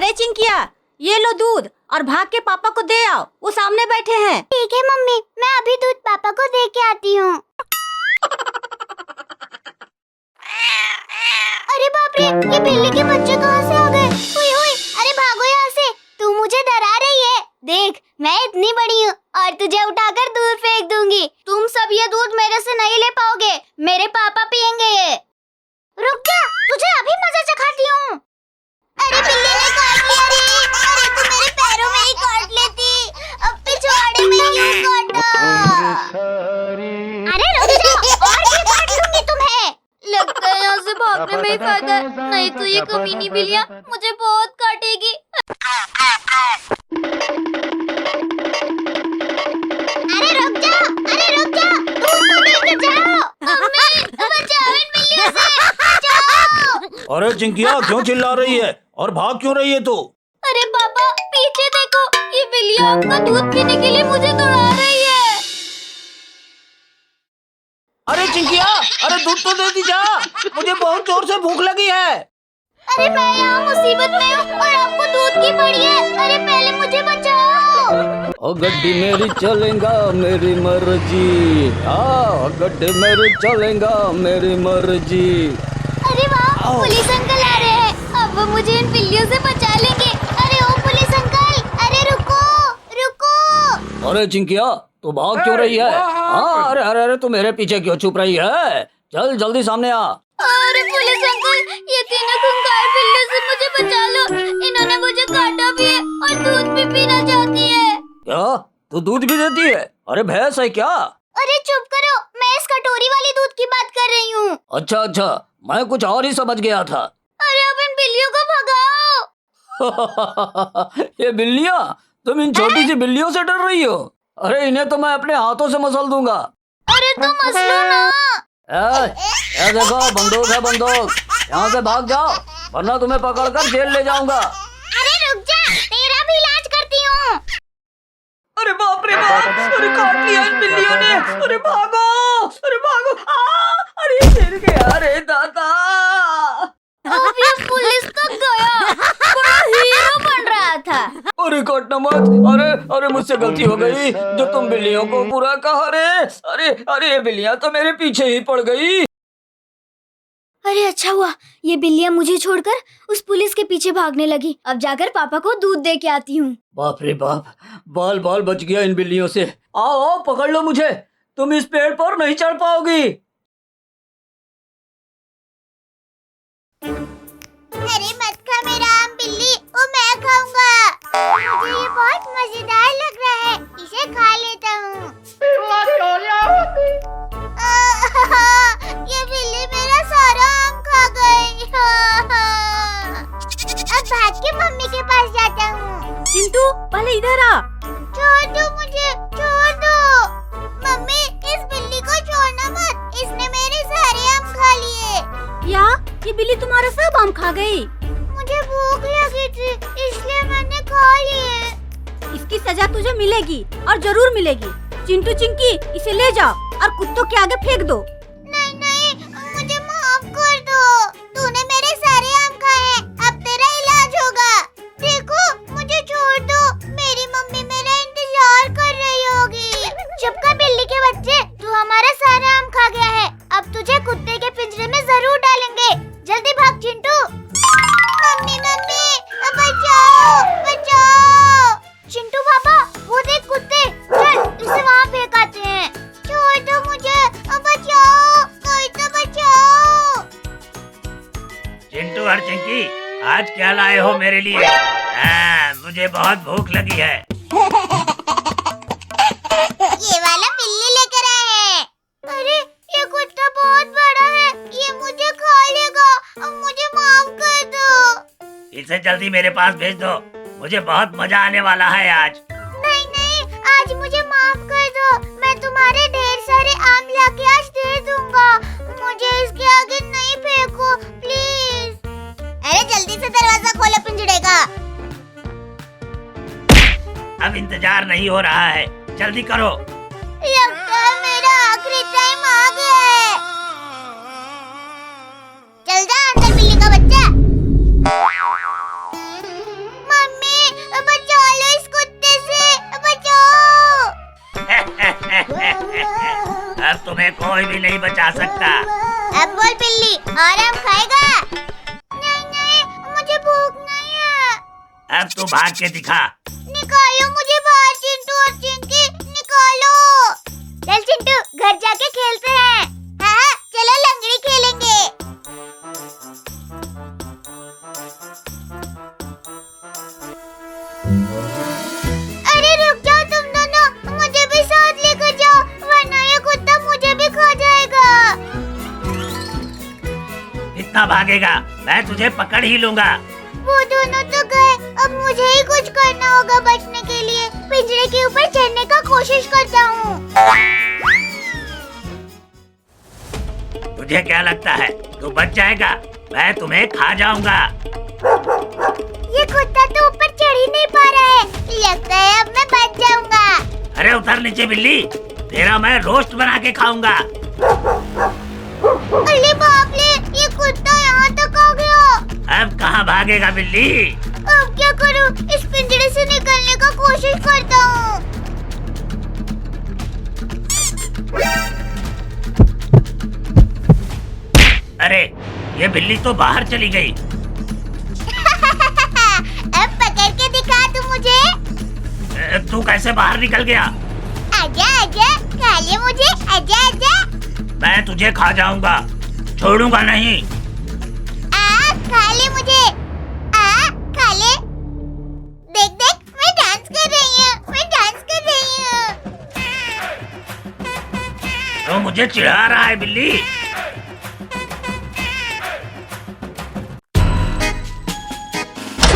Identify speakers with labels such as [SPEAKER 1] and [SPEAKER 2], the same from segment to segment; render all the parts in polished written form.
[SPEAKER 1] अरे चिंकिया, ये लो दूध और भाग के पापा को दे आओ, वो सामने बैठे हैं।
[SPEAKER 2] ठीक है मम्मी, मैं अभी दूध पापा को दे के आती हूँ। अरे बाप रे, ये बिल्ली के बच्चे कहाँ से आ गए? हुई हुई, अरे भागो यहाँ से, तू मुझे डरा रही है। देख, मैं इतनी बड़ी हूँ और तुझे उठाकर दूर फेंक दूंगी। तुम सब ये दूध मेरे से नहीं ले पाओगे, मेरे पापा पियेंगे ये। रुक जा, तुझे अभी मजा चखाती हूँ। अरे बिल्ली ने काट लिया रे। अरे तू मेरे पैरों में ही काट लेती, अब पिछवाड़े में क्यों काटा? अरे रुक जा, और भी काट लूंगी तुम्हें।
[SPEAKER 3] लगता है यहाँ से भागने में ही फायदा है, नहीं तो ये कमीनी बिल्लियाँ मुझे बहुत काटेगी।
[SPEAKER 2] अरे रुक जा, दूध तो लेके जाओ। मम्मी, बचाओ इन बिल्लियों से, बचाओ।
[SPEAKER 4] अरे चिंकिया, क्यों चिल्ला रही है और भाग क्यों रही है तू?
[SPEAKER 3] अरे पापा, पीछे देखो, ये बिल्लियाँ आपका दूध पीने के लिए मुझे दौड़ा रही है।
[SPEAKER 4] अरे चिंकिया, अरे दूध तो दे दी जा, मुझे बहुत जोर से भूख लगी है।
[SPEAKER 2] अरे मैं यहाँ मुसीबत में हूँ और आपको दूध की पड़ी है। अरे पहले मुझे बचाओ।
[SPEAKER 5] ओ गड्डी मेरी चलेगा मेरी मर्जी, हाँ गड्डी मेरी चलेगा मेरी मर्जी।
[SPEAKER 2] अरे वाह, पुलिस अंकल आ रहे हैं, अब वो मुझे इन बिल्लियों से बचा लेंगे। अरे ओ पुलिस अंकल, अरे रुको रुको।
[SPEAKER 5] अरे चिंकिया, तू भाग क्यों रही है? हाँ, अरे अरे अरे, तू मेरे पीछे क्यों छुप रही है? चल जल्दी सामने आ।
[SPEAKER 3] अरे पुलिस अंकल, ये तीनों खूंखार बिल्लियों से मुझे बचा लो, इन्होंने मुझे काटा भी है और दूध भी पीना चाहती है।
[SPEAKER 5] क्या तू दूध भी देती है? अरे भैंस है क्या?
[SPEAKER 2] अरे चुप करो, मैं इस कटोरी वाली दूध की बात कर रही हूँ।
[SPEAKER 5] अच्छा अच्छा, मैं कुछ और ही समझ गया था।
[SPEAKER 2] अरे अब इन बिल्लियों को भगाओ।
[SPEAKER 5] ये बिल्लियाँ, तुम इन छोटी सी बिल्लियों से डर रही हो? अरे इन्हें तो मैं अपने हाथों से मसल दूंगा।
[SPEAKER 2] अरे तुम मसलो ना।
[SPEAKER 5] ए देखो, बंदूक है बंदूक, यहाँ से भाग जाओ वरना तुम्हें पकड़कर जेल ले जाऊंगा।
[SPEAKER 2] अरे रुक जा, तेरा भी इलाज करती हूँ।
[SPEAKER 5] अरे बाप रे बाप, अरे काट लिया इन बिल्लियों ने। अरे भागो, अरे भागो, अरे गिर गया, अरे दादा।
[SPEAKER 2] अब ये पुलिस तक गया, बड़ा हीरो बन रहा था।
[SPEAKER 5] अरे काटना मत, अरे अरे मुझसे गलती हो गई जो तुम बिल्लियों को बुरा कहा रे। अरे अरे ये बिल्लियाँ तो मेरे पीछे ही पड़ गई।
[SPEAKER 2] अरे अच्छा हुआ, ये बिल्लियाँ मुझे छोड़कर उस पुलिस के पीछे भागने लगी। अब जाकर पापा को दूध दे के आती हूँ।
[SPEAKER 5] बाप रे बाप, बाल बाल बच गया इन बिल्लियों से। आओ आओ, पकड़ लो मुझे, तुम इस पेड़ पर नहीं चढ़ पाओगी।
[SPEAKER 2] अरे मत खा मेरा आम बिल्ली, वो मैं खाऊंगा। मुझे ये बहुत मजेदार लग रहा है, इसे खा लेता हूँ। ये बिल्ली मेरा सारा आम खा गई। अब भाग के मम्मी के पास जाता हूँ।
[SPEAKER 1] चिंटू, पहले इधर आ।
[SPEAKER 2] छोड़ दो मुझे, छोड़ दो। मम्मी, इस बिल्ली को छोड़ना मत, इसने मेरे सारे आम खा लिए।
[SPEAKER 1] क्या ये बिल्ली तुम्हारा सब आम खा गई?
[SPEAKER 2] मुझे भूख लगी थी, इसलिए मैंने खा लिए।
[SPEAKER 1] इसकी सजा तुझे मिलेगी और जरूर मिलेगी। चिंटू चिंकी, इसे ले जाओ और कुत्तों के आगे फेंक दो।
[SPEAKER 2] नहीं नहीं, मुझे माफ कर दो। तूने मेरे सारे आम खाए हैं, अब तेरा इलाज होगा। देखो, मुझे छोड़ दो, मेरी मम्मी मेरा इंतजार कर रही होगी। चुप कर बिल्ली के बच्चे, तू हमारा सारा आम खा गया है, अब तुझे कुत्ते के पिंजरे में जरूर डालेंगे। जल्दी भाग चिंटू। मम्मी मम्मी, बचाओ बचाओ। चिंटू पापा, वो देख कुत्ते, चल इसे वहाँ फेंक आते हैं। छोड़ दो मुझे, बचाओ, कोई तो बचाओ।
[SPEAKER 4] चिंटू और चिंकी, आज क्या लाए हो मेरे लिए? मुझे बहुत भूख लगी है।
[SPEAKER 2] ये वाला बिल्ली लेकर आए हैं। अरे ये कुत्ता बहुत बड़ा है, ये मुझे खा लेगा, अब मुझे माफ कर दो।
[SPEAKER 4] इसे जल्दी मेरे पास भेज दो, मुझे बहुत मजा आने वाला है आज।
[SPEAKER 2] नहीं नहीं, आज मुझे माफ कर दो, मैं तुम्हारे ढेर सारे आम लाके आज दे दूंगा। मुझे इसके आगे नहीं फेंको प्लीज। अरे जल्दी से दरवाजा खोलो पिंजड़े का।
[SPEAKER 4] अब इंतजार नहीं हो रहा है, जल्दी करो।
[SPEAKER 2] लगता है मेरा आखिरी टाइम आ गया है। चल जा अंदर बिल्ली का बच्चा।
[SPEAKER 4] खा सकता।
[SPEAKER 2] अब बोल बिल्ली, और आम खाएगा? नहीं नहीं, मुझे भूख नहीं है।
[SPEAKER 4] अब तू भाग के दिखा।
[SPEAKER 2] निकालो मुझे बाहर चिंटू और चिंकी, निकालो। चल चिंटू, घर जाके खेलते हैं। हाँ, चलो लंगड़ी खेलेंगे। अरे रुक जाओ तुम दोनों, मुझे भी साथ लेकर जाओ, वरना ये कुत्ता मुझे भी खा जाएगा।
[SPEAKER 4] कितना भागेगा? मैं तुझे पकड़ ही लूंगा।
[SPEAKER 2] वो दोनों तो गए, अब मुझे ही कुछ करना होगा बचने के लिए। पिंजरे के ऊपर चढ़ने का कोशिश करता हूँ।
[SPEAKER 4] तुझे क्या लगता है तू बच जाएगा? मैं तुम्हें खा जाऊंगा।
[SPEAKER 2] ये कुत्ता तो ऊपर चढ़ ही नहीं पा रहा है, लगता है अब मैं बच जाऊंगा।
[SPEAKER 4] अरे उतर नीचे बिल्ली, तेरा मैं रोस्ट बना के खाऊंगा।
[SPEAKER 2] अरे बाप रे, ये कुत्ता यहाँ तक आ गया।
[SPEAKER 4] अब कहाँ भागेगा बिल्ली?
[SPEAKER 2] अब क्या करूँ? इस पिंजरे से निकलने का कोशिश करता हूँ।
[SPEAKER 4] अरे ये बिल्ली तो बाहर चली गई।
[SPEAKER 2] अब पकड़ के दिखा तू मुझे।
[SPEAKER 4] तू कैसे बाहर निकल गया?
[SPEAKER 2] आजा आजा, खा ले मुझे, आजा आजा।
[SPEAKER 4] मैं तुझे खा जाऊंगा, छोड़ूंगा नहीं।
[SPEAKER 2] खा ले मुझे, खा ले। देख देख, मैं डांस कर रही हूँ, मैं डांस कर रही हूँ।
[SPEAKER 4] तो मुझे चिढ़ा रहा है बिल्ली।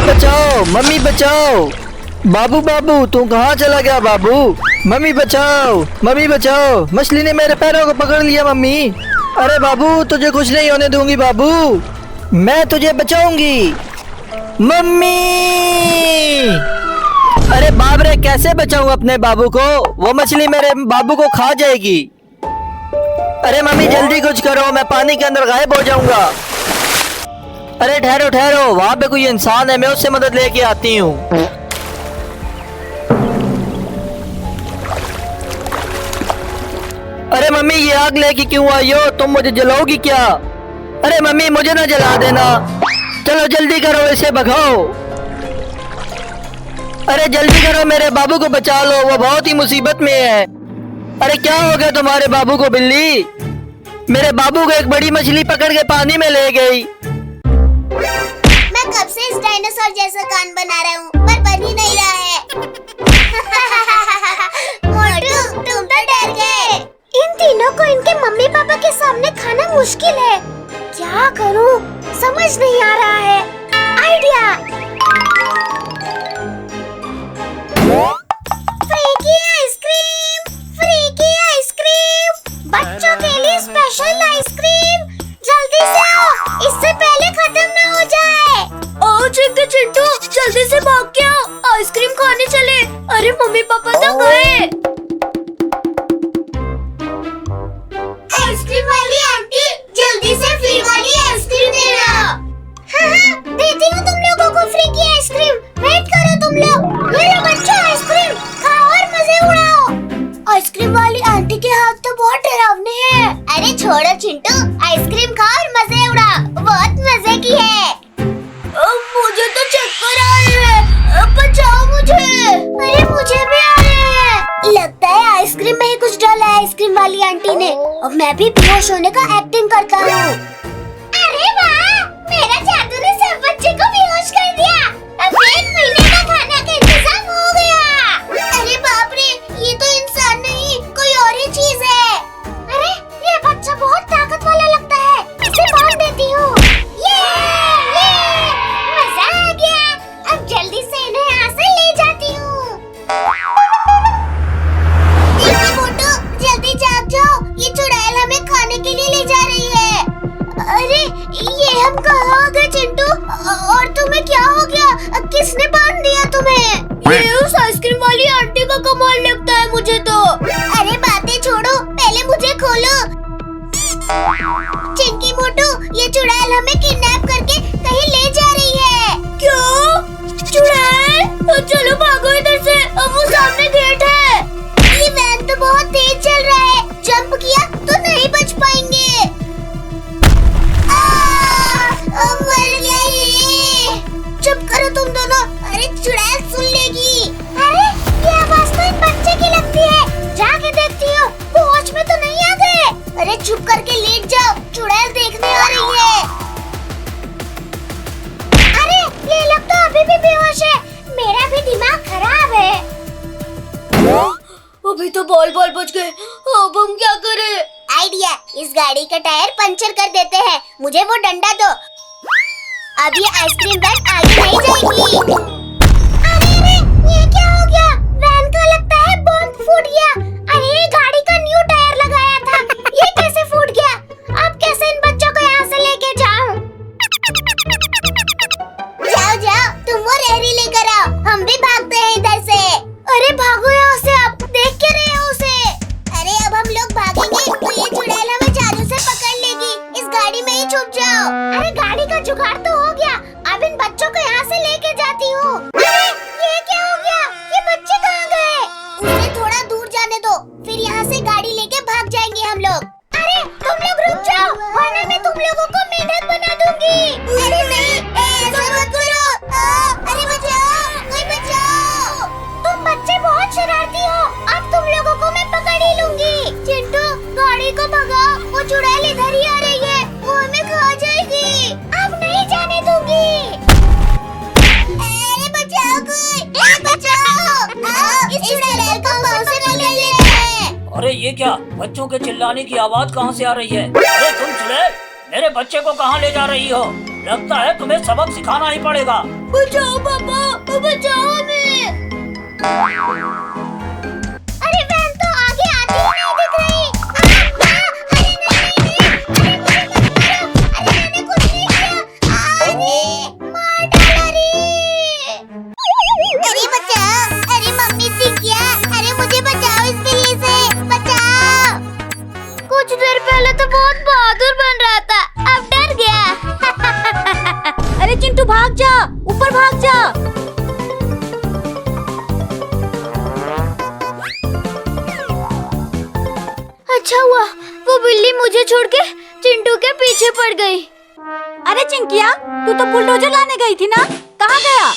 [SPEAKER 6] बचाओ मम्मी बचाओ। बाबू बाबू तू कहाँ चला गया बाबू? मम्मी बचाओ, मम्मी बचाओ, मछली ने मेरे पैरों को पकड़ लिया मम्मी। अरे बाबू तुझे कुछ नहीं होने दूंगी बाबू, मैं तुझे बचाऊंगी मम्मी। अरे बाप रे, कैसे बचाऊं अपने बाबू को? वो मछली मेरे बाबू को खा जाएगी। अरे मम्मी जल्दी कुछ करो, मैं पानी के अंदर गायब हो जाऊंगा। अरे ठहरो ठहरो, वहाँ पे कोई इंसान है, मैं उससे मदद लेके आती हूँ। अरे मम्मी ये आग लेके क्यों आई हो? तुम मुझे जलाओगी क्या? अरे मम्मी मुझे ना जला देना, चलो जल्दी करो, इसे भगाओ। अरे जल्दी करो, मेरे बाबू को बचा लो, वो बहुत ही मुसीबत में है। अरे क्या हो गया तुम्हारे बाबू को बिल्ली? मेरे बाबू को एक बड़ी मछली पकड़ के पानी में ले गई।
[SPEAKER 2] मैं कब से इस डायनासोर जैसा कान बना रहा हूँ, पर बन ही नहीं रहा है। मोटू, तुम तो डर गए। इन तीनों को इनके मम्मी पापा के सामने खाना मुश्किल है। क्या करूँ, समझ नहीं आ रहा है। आइडिया, फ्री की आइसक्रीम, फ्री की आइसक्रीम, बच्चों के लिए स्पेशल आइसक्रीम। जल्दी से आओ, इससे पहले खत्म ना हो जाए।
[SPEAKER 3] ओ चिंटू चिंटू, जल्दी से भाग के आओ, आइसक्रीम खाने चले। अरे मम्मी पापा तो गए।
[SPEAKER 2] आइसक्रीम वाली आंटी, जल्दी से फ्री वाली आइसक्रीम देना। हाँ, देती हूँ तुम लोगों को फ्री की आइसक्रीम। वेट करो तुम लोग। ये लो बच्चों, आइसक्रीम खाओ और मजे उड़ाओ। आइसक्रीम वाली आंटी के हाथ तो बहुत डरावने हैं। अरे छोड़ो चिंटू, आइसक्रीम खाओ और मजे उड़ाओ, बहुत मजे की है।
[SPEAKER 3] मुझे तो चक्कर आ रहे हैं, बचाओ मुझे।
[SPEAKER 2] अरे मुझे भी आ रहे हैं। लगता है आइसक्रीम में ही कुछ डाला है आइसक्रीम वाली आंटी ने। अब मैं भी बेहोश होने का एक्टिंग करता हूँ। अरे वाह, मेरा जादू ने सब बच्चे को बेहोश कर दिया। अब 1 महीने का खाना का इंतजाम हो गया। अरे बाप रे, ये तो इंसान नहीं, कोई और ही चीज है। अरे ये बच्चा बहुत ताकत वाला लगता है, इसे बांध देती हूँ। मजा आ गया। अब जल्दी से इन्हें यहाँ से ले जाती हूँ। देखो मोटू, जल्दी जाग जाओ, ये चुड़ैल हमें खाने के लिए ले जा रही है। अरे ये हम कहाँ आ गए चिंटू? और तुम्हें क्या हो गया? किसने बांध दिया तुम्हें?
[SPEAKER 3] ये उस आइसक्रीम वाली आंटी का कमाल लगता है मुझे तो।
[SPEAKER 2] अरे बातें छोड़ो, पहले मुझे खोलो। चिंकी मोटू, ये चुड़ैल हमें किडनैप करके कहीं ले जा रही है।
[SPEAKER 3] क्या? चुड़ैल? चलो भागो इधर से, अब वो सामने गेट है।
[SPEAKER 2] ये वैन तो बहुत तेज चल रहा है, जंप किया तो नहीं बच पाएंगे। अरे चुप करके लेट जाओ, चुड़ैल देखने आ रही है। अरे ये लोग तो अभी भी बेहोश है, मेरा भी दिमाग खराब है।
[SPEAKER 3] अभी तो बॉल बच गए, अब हम क्या करें?
[SPEAKER 2] आइडिया, इस गाड़ी का टायर पंचर कर देते हैं। मुझे वो डंडा दो, अब ये आइसक्रीम वैन आगे नहीं जाएगी। अरे ये क्या हो गया? वैन का लगता है बॉम्ब फूट गया। अरे गाड़ी का न्यू टायर लगाया था, ये कैसे फूट गया? अब कैसे इन बच्चों को यहाँ से लेके जाऊं? जाओ, तुम वो रेहड़ी लेकर आओ, हम भी भागते हैं इधर से। अरे भागो यहाँ से, आप देख के रहे हो उसे। अरे अब हम लोग भागेंगे तो ये चुड़ैल हमें जादू से पकड़ लेगी। इस गाड़ी में ही छुप जाओ। अरे गाड़ी का जुगाड़ तो हो गया, अब इन बच्चों को यहाँ से लेके जाती हूँ। अरे ये क्या हो गया? ये बच्चे कहाँ गए? उन्हें थोड़ा दूर जाने दो, फिर यहाँ से गाड़ी लेके भाग जाएंगे हम लोग। अरे तुम लोग रुक जाओ, वरना मैं तुम लोगों को मेंढक बना दूंगी। अरे नहीं, ऐसा मत करो। अरे बचाओ, कोई बचाओ। तुम बच्चे बहुत शरारती हो, अब तुम लोगों को मैं पकड़ ही लूंगी। चिंटू गाड़ी को भगाओ, वो चुड़ैल इधर ही आ रही है, वो हमें खा जाएगी। अब नहीं जाने दूंगी। अरे बचाओ कोई, बचाओ। इस चुड़ैल को पाँव से पकड़ लेते हैं।
[SPEAKER 4] अरे ये क्या? बच्चों के चिल्लाने की आवाज कहाँ से आ रही है? अरे तुम चुड़ैल, मेरे बच्चे को कहाँ ले जा रही हो? लगता है तुम्हें सबक सिखाना ही पड़ेगा।
[SPEAKER 3] बचाओ पापा, बचाओ हमें।
[SPEAKER 2] अरे वैन तो आगे आती ही नहीं दिख रही। अरे मैंने कुछ नहीं किया। अरे मार डाला रे। अरे बचाओ, अरे मम्मी दिख गया। अरे मुझे बचाओ इस बिल्ली से, बचाओ।
[SPEAKER 3] कुछ देर पहले तो बहुत बहादुर बन रहा था, अब डर गया।
[SPEAKER 1] अरे चिंटू भाग जा, ऊपर भाग जा।
[SPEAKER 3] अच्छा हुआ वो बिल्ली मुझे छोड़ के चिंटू के पीछे पड़ गई।
[SPEAKER 1] अरे चिंकिया, तू तो बुलडोजर लाने गई थी ना, कहाँ गया?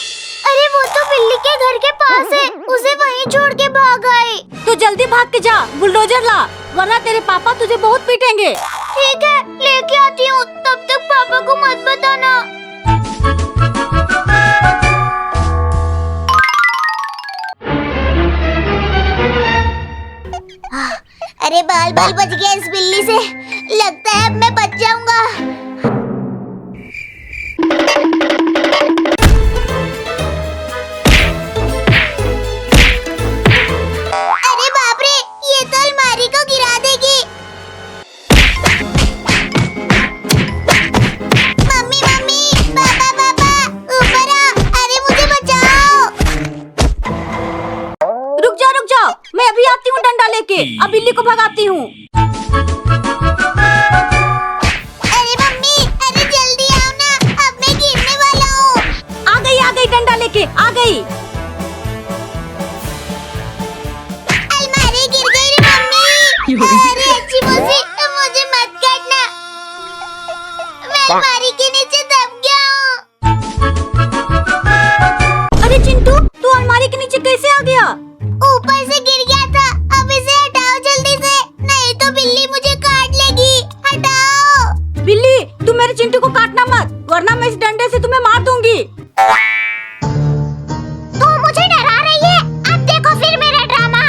[SPEAKER 2] अरे वो तो बिल्ली के घर के पास है, उसे वहीं छोड़ के भाग आई।
[SPEAKER 1] तू जल्दी भाग के जा, बुलडोजर ला, वरना तेरे पापा तुझे बहुत पीटेंगे।
[SPEAKER 2] ठीक है, लेके आती हूँ, तब तक पापा को मत बताना। अरे बाल बच गया इस बिल्ली से, लगता है अब मैं बच जाऊंगा। अरे बाप रे, ये तो अलमारी को गिरा देगी। मम्मी, पापा, ऊपर आओ। अरे मुझे बचाओ।
[SPEAKER 1] रुक जा, मैं अभी आती हूँ डंडा लेके, अब बिल्ली को भगाती हूँ।
[SPEAKER 2] अरे मम्मी, अरे जल्दी आओ ना, अब मैं गिरने वाला हूँ।
[SPEAKER 1] आ गई डंडा लेके, आ गई।
[SPEAKER 2] अलमारी गिर गई रे मम्मी। अरे अच्छी मौसी, मुझे मत काटना, मैं अलमारी के नीचे दब गया हूँ।
[SPEAKER 1] अरे चिंटू, तू अलमारी के नीचे कैसे आ गया?
[SPEAKER 2] ऊपर से गिर गया था, अब इसे हटाओ जल्दी से, नहीं तो बिल्ली मुझे काट लेगी। हटाओ।
[SPEAKER 1] बिल्ली, तू मेरे चिंटू को काटना मत, वरना मैं इस डंडे से तुम्हें मार दूंगी।
[SPEAKER 2] तू मुझे डरा रही है, अब देखो फिर मेरा ड्रामा।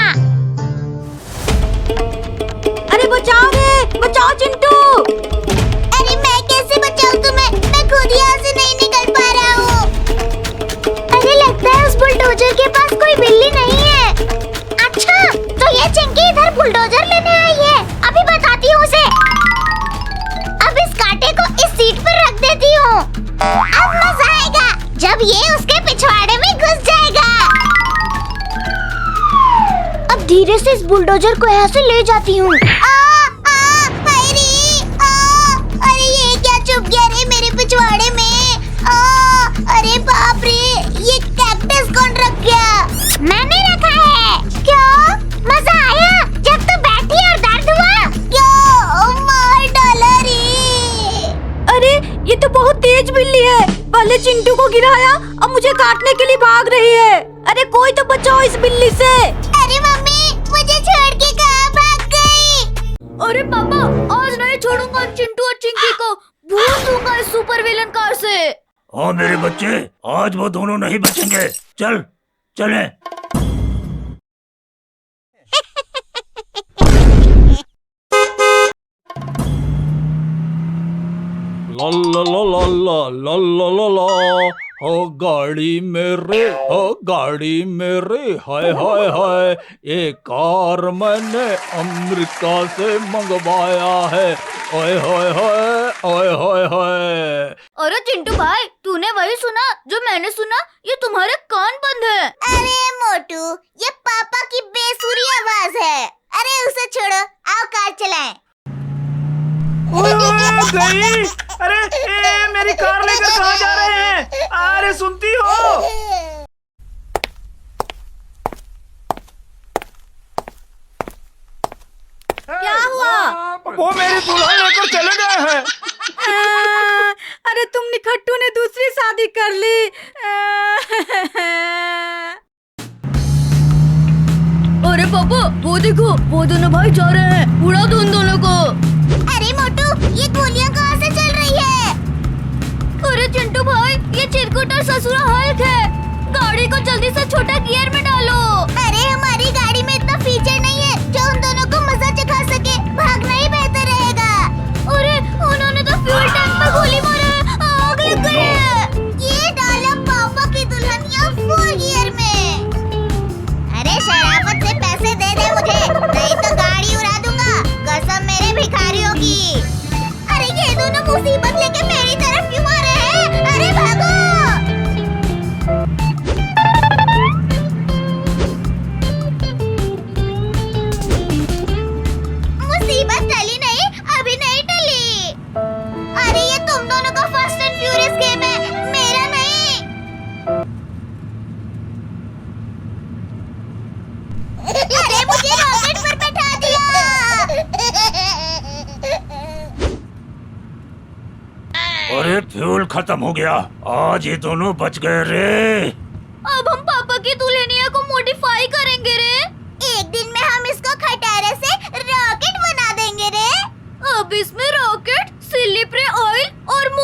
[SPEAKER 1] अरे बचाओ चिंटू।
[SPEAKER 2] अरे मैं कैसे बचाऊं तुम्हें, मैं खुद यहाँ से नहीं निकल पा रहा हूँ। अरे लगता है उस बुलडोजर के पास कोई बिल्ली नहीं है। अच्छा, तो ये चिंकी इधर बुलडोजर लेने आई है, अभी बताती हूँ उसे। अब इस कांटे को इस सीट पर रख देती हूँ, अब मजा आएगा जब ये उसके पिछवाड़े में घुस जाएगा। अब धीरे से इस बुलडोजर को यहाँ से ले जाती हूँ। अरे ये क्या छुप गया रे मेरे पिछवाड़े में? अरे बाप रे, ये कैक्टस कौन रख गया? मैंने रखा है। क्यों? मजा आया जब तू बैठी और दर्द हुआ? क्यों? मार डाला रे।
[SPEAKER 1] अरे ये तो बहुत तेज बिल्ली है, पहले चिंटू को गिराया, अब मुझे काटने के लिए भाग रही है। अरे कोई तो बचाओ इस बिल्ली से।
[SPEAKER 2] अरे मम्मी, मुझे छोड़ के कहाँ भाग गई?
[SPEAKER 3] अरे पापा, आज नहीं छोड़ूंगा चिंटू और चिंकी को, भूल दूंगा इस सुपर विलन कार से।
[SPEAKER 4] हाँ मेरे बच्चे, आज वो दोनों नहीं बचेंगे। चल चलें।
[SPEAKER 7] ला ला ला ला ला ला ला ला ला, हो गाड़ी मेरे, हो गाड़ी मेरे, हाय हाय हाय, ये कार मैंने अमेरिका से मंगवाया है, हाय हाय हाय, हाय हाय हाय।
[SPEAKER 3] अरे चिंटू भाई, तूने वही सुना जो मैंने सुना? ये तुम्हारे कान बंद है।
[SPEAKER 2] अरे मोटू, ये पापा की बेसुरी आवाज है। अरे उसे छोड़ो, आओ कार चलाएं।
[SPEAKER 5] गई। अरे मेरी कार लेकर कहाँ जा रहे हैं? अरे सुनती हो?
[SPEAKER 1] क्या हुआ?
[SPEAKER 5] वो मेरी दुल्हन लेकर चले गए हैं।
[SPEAKER 1] अरे तुम निखट्टू ने दूसरी शादी कर ली।
[SPEAKER 3] अरे पापा, वो देखो, वो दोनों भाई जा रहे हैं, उड़ा दो उन दोनों को।
[SPEAKER 2] अरे मोटू, ये गोलियां कहाँ से चल रही है?
[SPEAKER 3] अरे चिंटू भाई, ये चिरकुट और ससुरा हल्क है, गाड़ी को जल्दी से छोटा गियर में डालो।
[SPEAKER 2] अरे हमारी गाड़ी में इतना फीचर नहीं है जो उन दोनों को मजा चखा सके, भागना ही बेहतर रहेगा।
[SPEAKER 3] अरे उन्होंने तो फ्यूल टैंक पर गोली मारा है, आग लग गई है।
[SPEAKER 2] ये डाला पापा की दुल्हनिया फुल गियर में। अरे शराफत से पैसे दे दे मुझे, नहीं तो गाड़ी उड़ा दूंगा, कसम मेरे भिखारियों की। अरे ये दोनों मुसीबत लेके मेरी तरफ क्यों आ रहे हैं? अरे भागो! मुसीबत टली नहीं, अभी नहीं टली। अरे ये तुम दोनों का फास्ट एंड फ्यूरियस गेम है, मेरा नहीं। अरे मुझे रॉकेट पर बैठा दिया।
[SPEAKER 4] अरे फ्यूल खत्म हो गया, आज ये दोनों बच गए रे।
[SPEAKER 3] अब हम पापा की दुल्हनिया को मॉडिफाई करेंगे रे।
[SPEAKER 2] एक दिन में हम इसको खटारे से रॉकेट बना देंगे रे।
[SPEAKER 3] अब इसमें रॉकेट, स्लिपरी ऑयल